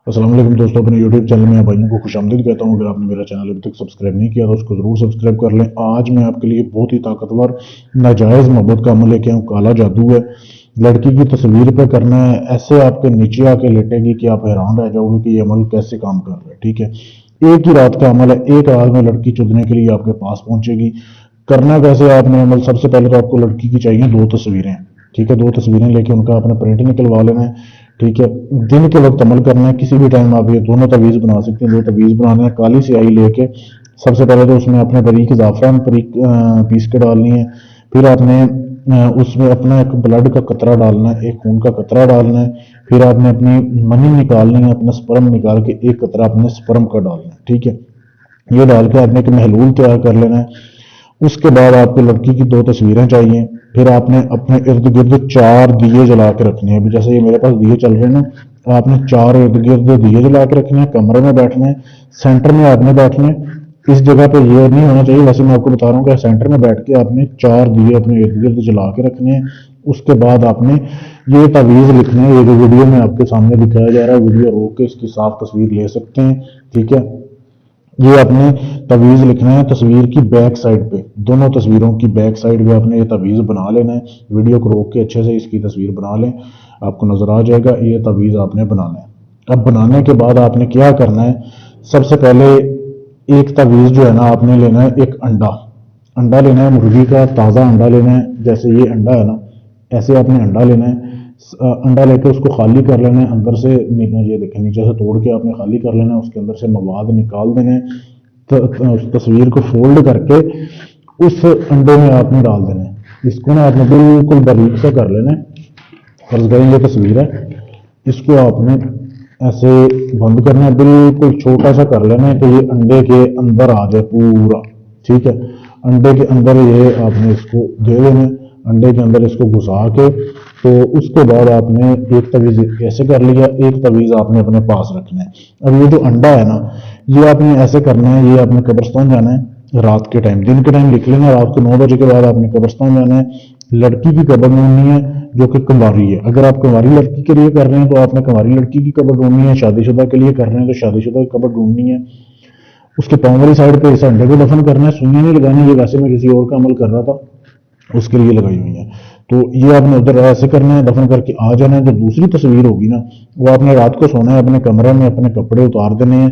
अस्सलाम वालेकुम दोस्तों, अपने यूट्यूब चैनल में भाइयों को खुशामदीद कहता हूँ। अगर आपने मेरा चैनल अभी तक सब्सक्राइब नहीं किया तो उसको ज़रूर सब्सक्राइब कर लें। आज मैं आपके लिए बहुत ही ताकतवर नाजायज़ मोहब्बत का अमल लेके आऊँ। काला जादू है, लड़की की तस्वीर पे करना है, ऐसे आपके नीचे आके लेटेगी कि आप हैरान रह जाओगे कि ये अमल कैसे काम कर रहा है। ठीक है, एक ही रात का अमल है, एक रात में लड़की चुदने के लिए आपके पास पहुंचेगी। करना कैसे आपने अमल, सबसे पहले तो आपको लड़की की चाहिए दो तस्वीरें। ठीक है, दो तस्वीरें लेके उनका अपना प्रिंट निकलवा लेना है। ठीक है, दिन के वक्त अमल करना है, किसी भी टाइम आप ये दोनों तवीज़ बना सकते हैं। दो तवीज़ बनाना है, काली स्याही लेके सबसे पहले तो उसमें अपने बारीक ज़ाफ़रान पीस के डालनी है। फिर आपने उसमें अपना एक ब्लड का कतरा डालना है, एक खून का कतरा डालना है। फिर आपने अपनी मनी निकालनी है, अपना स्पर्म निकाल के एक कतरा अपने स्पर्म का डालना है। ठीक है, ये डाल के आपने एक महलूल तैयार कर लेना है। उसके बाद आपको लड़की की दो तस्वीरें चाहिए। फिर आपने अपने इर्द गिर्द चार दिए जला के रखने हैं। अभी जैसे ये मेरे पास दिए चल रहे हैं ना, आपने चार इर्द गिर्द दिए जला के रखने हैं। कमरे में बैठना है, सेंटर में आपने बैठना है। इस जगह पे ये नहीं होना चाहिए, वैसे मैं आपको बता रहा हूँ कि सेंटर में बैठ के आपने चार दिए अपने इर्द गिर्द जला के रखने हैं। उसके बाद आपने ये तावीज़ लिखने हैं। ये जो वीडियो में आपके सामने दिखाया जा रहा है, वीडियो रोक के इसकी साफ तस्वीर ले सकते हैं। ठीक है, ये आपने तवीज़ लिखना है तस्वीर की बैक साइड पे, दोनों तस्वीरों की बैक साइड पे आपने ये तवीज़ बना लेना है। वीडियो को रोक के अच्छे से इसकी तस्वीर बना लें, आपको नज़र आ जाएगा। ये तवीज़ आपने बनाना है। अब बनाने के बाद आपने क्या करना है, सबसे पहले एक तवीज़ जो है ना, आपने लेना है एक अंडा। अंडा लेना है मुर्गी का, ताज़ा अंडा लेना है। जैसे ये अंडा है ना, ऐसे आपने अंडा लेना है। अंडा लेके उसको खाली कर लेना है अंदर से। ये देखें, नीचे से तोड़ के आपने खाली कर लेना है, उसके अंदर से मवाद निकाल देना है। उस तस्वीर को फोल्ड करके उस अंडे में आपने डाल देना है। इसको ना आपने बिल्कुल बारीक सा कर लेना है। फर्ज करें ये तस्वीर है, इसको आपने ऐसे बंद करना है, बिल्कुल छोटा सा कर लेना है कि ये अंडे के अंदर आ जाए पूरा। ठीक है, अंडे के अंदर ये आपने इसको दे देना है, अंडे के अंदर इसको घुसा के। तो उसके बाद आपने एक तवीज़ ऐसे कर लिया, एक तवीज़ आपने अपने पास रखना है। अब ये जो अंडा है ना, ये आपने ऐसे करना है, ये आपने कब्रिस्तान जाना है रात के टाइम। दिन के टाइम लिख लेना, रात को 9 बजे के बाद आपने कब्रिस्तान जाना है। लड़की की कब्र ढूंढनी है जो कि कुंवारी है। अगर आप कुंवारी लड़की के लिए कर रहे हैं तो आपने कुंवारी लड़की की कब्र ढूंढनी है। शादीशुदा के लिए कर रहे हैं तो शादीशुदा की कब्र ढूंढनी है। उसके पाँव वाली साइड पे इस अंडे को दफन करना है, सुइयां नहीं लगानी। ये वैसे मैं किसी और का अमल कर रहा था, उसके लिए लगाई हुई है। तो ये आपने उधर ऐसे करना है, दफन करके आ जाना है। जो दूसरी तस्वीर होगी ना, वो आपने रात को सोना है, अपने कमरे में अपने कपड़े उतार देने हैं।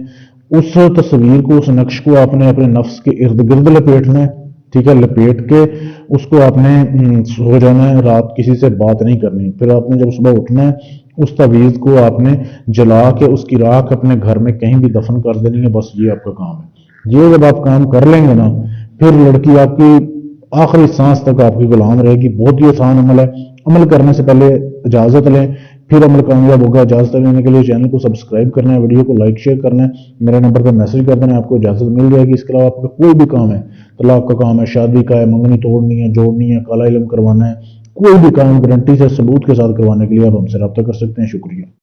उस तस्वीर को, उस नक्श को आपने अपने नफ्स के इर्द गिर्द लपेटना है। ठीक है, लपेट के उसको आपने सो जाना है, रात किसी से बात नहीं करनी। फिर आपने जब सुबह उठना है, उस तवीज़ को आपने जला के उसकी राख अपने घर में कहीं भी दफन कर देनी है। बस ये आपका काम है। ये जब आप काम कर लेंगे ना, फिर लड़की आपकी आखिरी सांस तक आपकी गुलाम रहेगी। बहुत ही आसान अमल है। अमल करने से पहले इजाज़त लें, फिर अमल कामयाब होगा। इजाज़त लेने के लिए चैनल को सब्सक्राइब करना है, वीडियो को लाइक शेयर करना है, मेरे नंबर पर मैसेज कर देना है, आपको इजाज़त मिल जाएगी। इसके अलावा आपका कोई भी काम है, तलाक का काम है, शादी का है, मंगनी तोड़नी है, जोड़नी है, काला इल्म करवाना है, कोई भी काम गारंटी से सबूत के साथ करवाने के लिए आप हमसे रब्ता कर सकते हैं। शुक्रिया।